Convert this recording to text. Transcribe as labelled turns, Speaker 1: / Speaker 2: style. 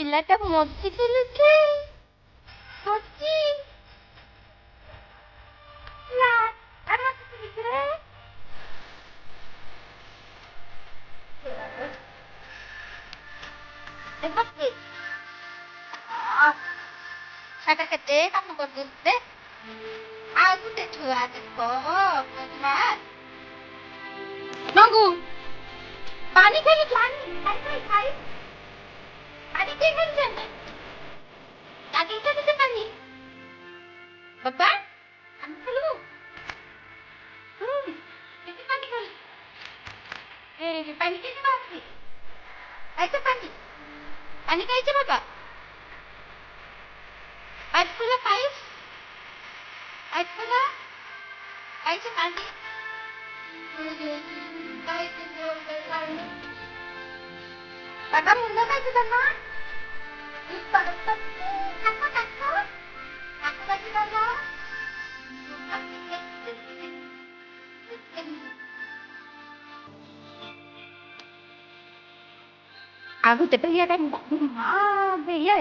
Speaker 1: ପିଲାଟା ମରିଥିଲୁ କି? ମରିଛି ନା ଆରେ ମରିଛି ରେ। ଦେଖି ସେଟା କେତେ କାମ କରିଦେଉଛି ଆଉ ଗୋଟେ ଛୁଆ ଦେଖ ମା ନଙ୍ଗୁ ପାଣି ଖାଇ ପାଣି ଖାଇ ଖାଇ ପାଣି କେ ଖାଇଛନ୍ତି दादी का किसे पानी पापा हम चलो किसे पानी कर ए पानी कैसे बात ऐसे पानी पानी कैसे बाबा आज पूरा पाइप आज पूरा ऐसे पानी पापा मुंडा कैसे करना aku tapi ya kan, ah, ya